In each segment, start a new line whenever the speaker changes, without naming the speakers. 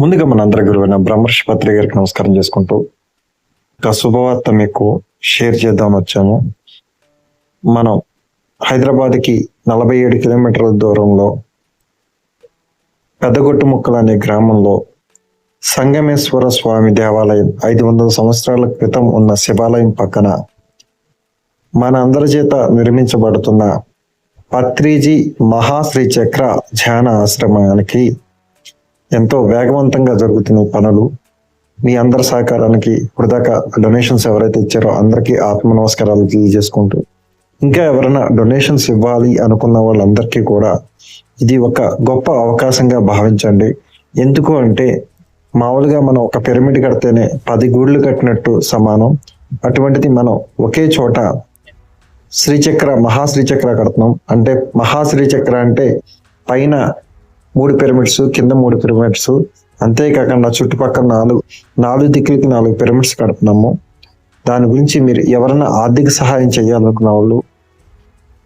ముందుగా మన అందరి గురువైన బ్రహ్మర్షి పత్రి గారికి నమస్కారం చేసుకుంటూ ఒక శుభవార్త మీకు షేర్ చేద్దామని వచ్చాము. మనం హైదరాబాద్కి 47 కిలోమీటర్ల దూరంలో పెద్దగొట్టుముక్కలు అనే గ్రామంలో సంగమేశ్వర స్వామి దేవాలయం 500 సంవత్సరాల క్రితం ఉన్న శివాలయం పక్కన మన అందరి చేత నిర్మించబడుతున్న పత్రిజీ మహాశ్రీ చక్ర ధ్యాన ఆశ్రమానికి ఎంతో వేగవంతంగా జరుగుతున్న పనులు. మీ అందరి సహకారానికి ఇప్పటిదాకా డొనేషన్స్ ఎవరైతే ఇచ్చారో అందరికీ ఆత్మ నమస్కారాలు తెలియజేసుకుంటూ, ఇంకా ఎవరైనా డొనేషన్స్ ఇవ్వాలి అనుకున్న వాళ్ళందరికీ కూడా ఇది ఒక గొప్ప అవకాశంగా భావించండి. ఎందుకు అంటే మామూలుగా మనం ఒక పిరమిడ్ కడితేనే 10 గూళ్ళు కట్టినట్టు సమానం. అటువంటిది మనం ఒకే చోట శ్రీచక్ర మహాశ్రీచక్ర కడుతున్నాం. అంటే మహాశ్రీచక్ర అంటే పైన 3 పిరమిడ్స్, కింద 3 పిరమిడ్స్, అంతేకాకుండా చుట్టుపక్కల 4 దిక్కులకి 4 పిరమిడ్స్ కడుతున్నాము. దాని గురించి మీరు ఎవరైనా ఆర్థిక సహాయం చేయాలనుకున్న వాళ్ళు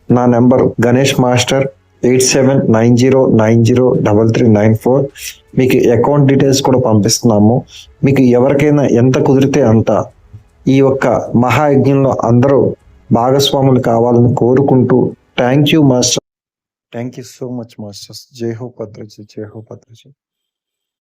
నా నెంబర్ గణేష్ మాస్టర్ 8790903394. మీకు అకౌంట్ డీటెయిల్స్ కూడా పంపిస్తున్నాము. మీకు ఎవరికైనా ఎంత కుదిరితే అంత ఈ ఒక్క మహాయజ్ఞంలో అందరూ భాగస్వాములు కావాలని కోరుకుంటూ, thank you master. Thank you so much masters. జై హో పత్రిజీ, జై హో పత్రిజీ.